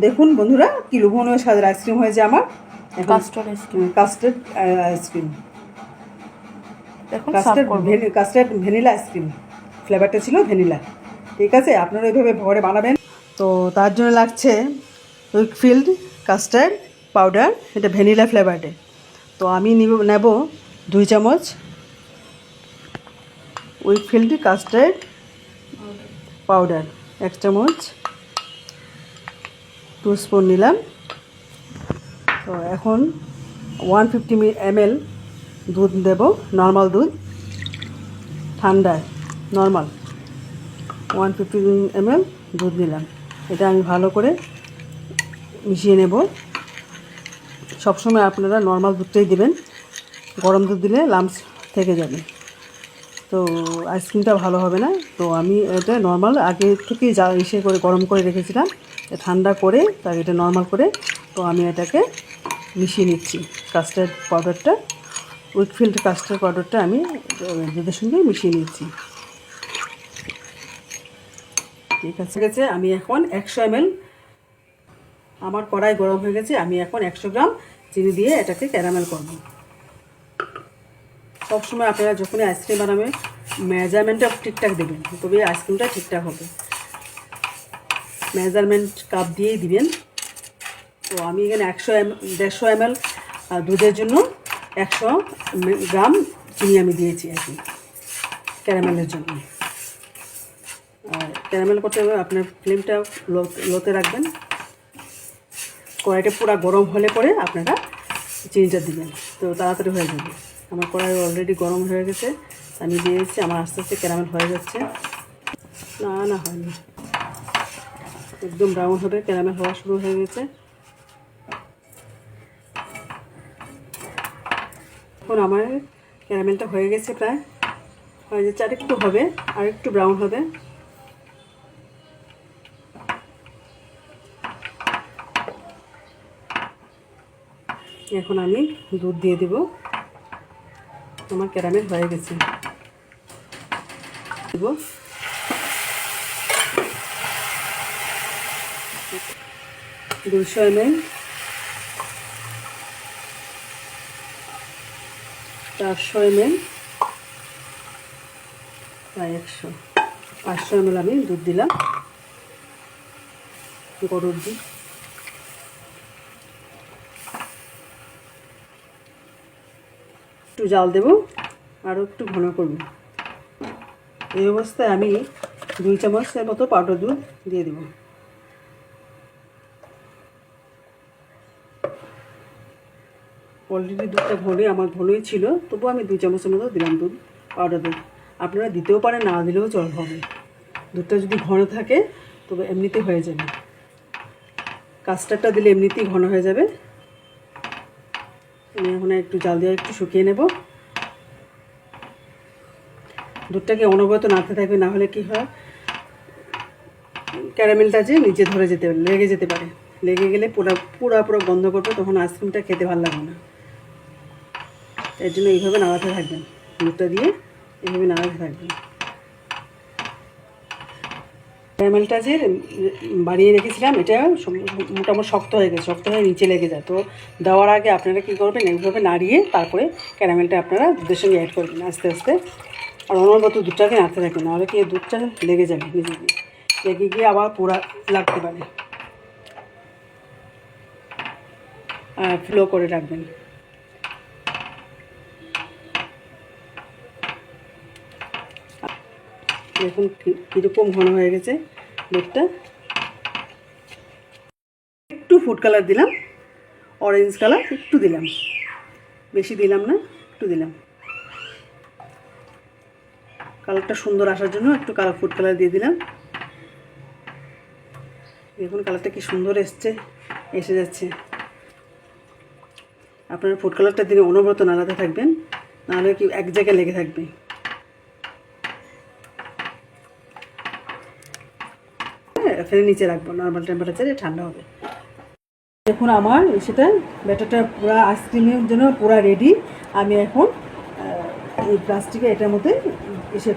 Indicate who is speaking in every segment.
Speaker 1: দেখুন বন্ধুরা কি লোভনীয় স্বাদের আইসক্রিম হয়েছে আমার।
Speaker 2: কাস্টার্ড আইসক্রিম,
Speaker 1: কাস্টার্ড আইসক্রিম,
Speaker 2: এখন
Speaker 1: কাস্টার্ড ভ্যানিলা আইসক্রিম ফ্লেভারটা ছিল ভ্যানিলা। ঠিক আছে, আপনারা এইভাবে ঘরে বানাবেন। তো তার জন্য লাগছে উইকফিল্ড কাস্টার্ড পাউডার, এটা ভ্যানিলা ফ্লেভারে। তো আমি নেব 2 চামচ উইকফিল্ড কাস্টার্ড পাউডার, 1 চামচ, 2 স্পুন নিলাম। তো এখন 150 ml দুধ দেব, নর্মাল দুধ, ঠান্ডা নর্মাল 150 ml দুধ নিলাম। এটা আমি ভালো করে মিশিয়ে নেব। সবসময় আপনারা নর্মাল দুধটাই দেবেন, গরম দুধ দিলে লাম্পস থেকে যাবে, তো আইসক্রিমটা ভালো হবে না। তো আমি এটা নর্মাল আগে থেকেই করে গরম করে রেখেছিলাম, ঠান্ডা করে তার এটা নর্মাল করে। তো আমি এটাকে মিশিয়ে নিচ্ছি, কাস্টার্ড পাউডারটা, উইকফিল্ড কাস্টার্ড পাউডারটা আমি দুধের সঙ্গে মিশিয়ে নিচ্ছি। ঠিক আছে, আমি এখন 100 ml, আমার কড়াই গরম হয়ে গেছে, আমি এখন 100 গ্রাম চিনি দিয়ে এটাকে ক্যারামেল করব। সবসময় আপনারা যখনই আইসক্রিম বানাবেন মেজারমেন্টটা ঠিকঠাক দেবেন, তবে আইসক্রিমটা ঠিকঠাক হবে। মেজারমেন্ট কাপ দিয়েই দিবেন। তো আমি এখানে 150 ml দুধের জন্য 100 গ্রাম চিনি আমি দিয়েছি আর কি ক্যারামেলের জন্য। আর ক্যারামেল করতে হবে আপনার ফ্লেমটা লোতে রাখবেন। কড়াইটা পুরো গরম হলে পরে আপনারা চিনিটা দিবেন, তো তাড়াতাড়ি হয়ে যাবে। আমার কড়াই অলরেডি গরম হয়ে গেছে, আমি দিয়েছি, আমার আস্তে আস্তে ক্যারামেল হয়ে যাচ্ছে। না হয়নি, একদম ব্রাউন হবে, ক্যারামেল হওয়া শুরু হয়ে গেছে। এখন আমার ক্যারামেলটা হয়ে গেছে, প্রায় হয়ে যাচ্ছে, আর একটু হবে, আর একটু ব্রাউন হবে। এখন আমি দুধ দিয়ে দেব, আমার ক্যারামেল হয়ে গেছে। দেব 200 ml, 400 ml, প্রায় 500 ml আমি দুধ দিলাম, গরুর দুধ। একটু জাল দেব, আরও একটু ঘন করব। এই অবস্থায় আমি 2 চামচের মতো পাউডার দুধ দিয়ে দেব। অলরেডি দুধটা আমার ঘনই ছিল, তবু আমি 2 চামচের মতো দিলাম দুধ, পাউডার দুধ। আপনারা দিতেও পারেন, না দিলেও চল হবে। দুধটা যদি ঘন থাকে তবে এমনিতে হয়ে যাবে, কাস্টার্ডটা দিলে এমনিতেই ঘন হয়ে যাবে। আমি এখন একটু জাল দিয়ে একটু শুকিয়ে নেব। দুধটাকে অনবরত নাড়তে থাকবে, না হলে কি হয়, ক্যারামেলটা যে নিচে ধরে লেগে যেতে পারে। লেগে গেলে পুরো বন্ধ করবে, তখন আইসক্রিমটা খেতে ভালো লাগবে না। এর জন্য এইভাবে নাড়াতে থাকবেন, দুধটা দিয়ে এইভাবে নাড়াতে থাকবেন। ক্যারামেলটা যে বানিয়ে রেখেছিলাম, এটা মোটামুটি শক্ত হয়ে গেছে, শক্ত হয়ে নিচে লেগে যায়। তো দেওয়ার আগে আপনারা কী করবেন, এইভাবে নাড়িয়ে তারপরে ক্যারামেলটা আপনারা দুধের সঙ্গে অ্যাড করবেন আস্তে আস্তে। আর অনবরত দুধটাকে নাড়তে থাকবেন, নাহলে কি দুধটা লেগে যাবে, লেগে গিয়ে আবার পোড়া লাগতে পারে। ফ্লো করে রাখবেন। দেখুন কীরকম ঘন হয়ে গেছে দুধটা। একটু ফুড কালার দিলাম, অরেঞ্জ কালার একটু দিলাম, বেশি দিলাম না, একটু দিলাম। কালারটা সুন্দর আসার জন্য একটু ফুড কালার দিয়ে দিলাম। দেখুন কালারটা কি সুন্দর এসে যাচ্ছে। আপনারা ফুড কালারটা দিলে অনবরত নাড়াতে থাকবেন, নাহলে কি এক জায়গায় লেগে থাকবে। ফেলে নিচে রাখবো, নর্মাল টেম্পারেচারে ঠান্ডা হবে। দেখুন আমার সেটা ব্যাটারটা পুরো আইসক্রিমের জন্য পুরো রেডি। আমি এখন এই প্লাস্টিকে এটার মধ্যে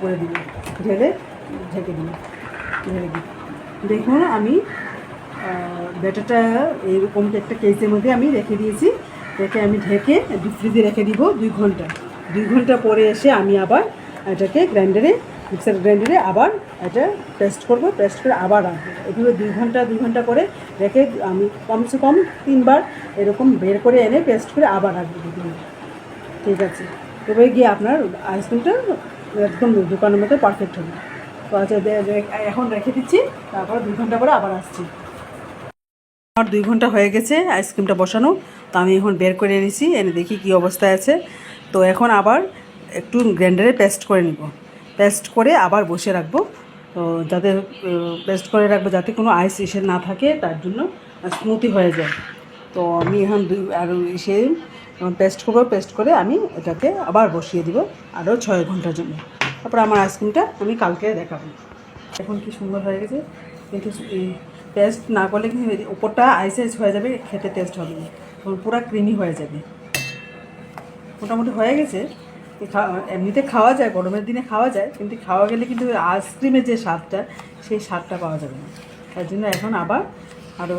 Speaker 1: করে দিব, ঢেলে ঢেকে দিই। দেখুন আমি ব্যাটারটা এরকম একটা কেসের মধ্যে আমি রেখে দিয়েছি, রেখে আমি ঢেকে ডিপ ফ্রিজে রেখে দিব 2 ঘন্টা। 2 ঘন্টা পরে এসে আমি আবার এটাকে মিক্সার গ্রাইন্ডারে আবার এটা পেস্ট করব, পেস্ট করে আবার রাখবো। এভাবে 2 ঘন্টা করে রেখে আমি কমসে কম 3বার এরকম বের করে এনে পেস্ট করে আবার রাখবো 2 ঘন্টা। ঠিক আছে, তবে গিয়ে আপনার আইসক্রিমটা একদম দোকানের মতো পারফেক্ট হবে। তো আচ্ছা এখন রেখে দিচ্ছি, তারপরে 2 ঘন্টা পরে আবার আসছি। আমার 2 ঘন্টা হয়ে গেছে আইসক্রিমটা বসানো। তো আমি এখন বের করে এনেছি, এনে দেখি কী অবস্থায় আছে। তো এখন আবার একটু গ্রাইন্ডারে পেস্ট করে নিব, পেস্ট করে আবার বসে রাখবো। তো যাতে পেস্ট করে রাখবো যাতে কোনো আইস এসে না থাকে, তার জন্য স্মুথি হয়ে যায়। তো আমি এখন পেস্ট করবো, পেস্ট করে আমি এটাকে আবার বসিয়ে দিব আরও 6 ঘন্টার জন্য। তারপর আমার আইসক্রিমটা আমি কালকে দেখাবো। এখন কি সুন্দর হয়ে গেছে, কিন্তু পেস্ট না করলে কিন্তু উপরটা আইস হয়ে যাবে, খেতে টেস্ট হবে না, তখন পুরো ক্রিমি হয়ে যাবে। মোটামুটি হয়ে গেছে। এমনিতে খাওয়া যায়, গরমের দিনে খাওয়া যায়, কিন্তু খাওয়া গেলে কিন্তু আইসক্রিমের যে স্বাদটা, সেই স্বাদটা পাওয়া যাবে না। তার জন্য এখন আবার আরও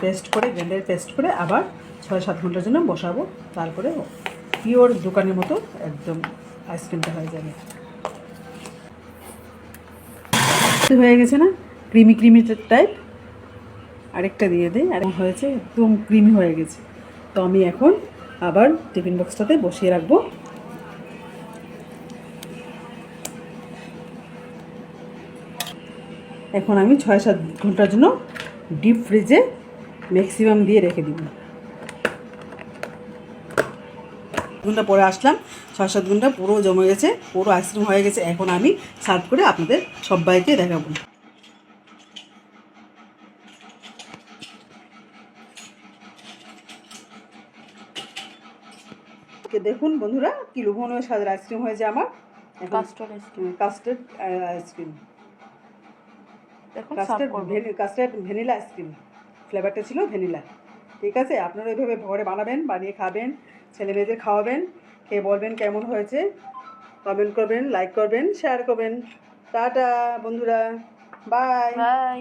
Speaker 1: পেস্ট করে গ্রাইন্ডারে পেস্ট করে আবার 6-7 ঘন্টার জন্য বসাবো। তারপরে পিওর দোকানের মতো একদম আইসক্রিমটা হয়ে যাবে। হয়ে গেছে না, ক্রিমি ক্রিমি টাইপ। আরেকটা দিয়ে দিই, আর হয়েছে একদম ক্রিমি হয়ে গেছে। তো আমি এখন আবার টিফিন বক্সটাতে বসিয়ে রাখবো। এখন আমি 6-7 ঘন্টার জন্য ডিপ ফ্রিজে ম্যাক্সিমাম দিয়ে রেখে দিব। ঘন্টা পরে আসলাম, 6-7 ঘন্টা পুরো জমে গেছে, পুরো আইসক্রিম হয়ে গেছে। এখন আমি সার্ভ করে আপনাদের সবাইকে দেখাবো। দেখুন বন্ধুরা, কি লোভনীয় স্বাদের আইসক্রিম হয়েছে আমার। Custard ice cream, custard vanilla ice cream ফ্লেভারটা ছিল ভ্যানিলা। ঠিক আছে, আপনারা এইভাবে ঘরে বানাবেন, বানিয়ে খাবেন, ছেলে মেয়েদের খাওয়াবেন, খেয়ে বলবেন কেমন হয়েছে। কমেন্ট করবেন, লাইক করবেন, শেয়ার করবেন। টাটা বন্ধুরা, বাই।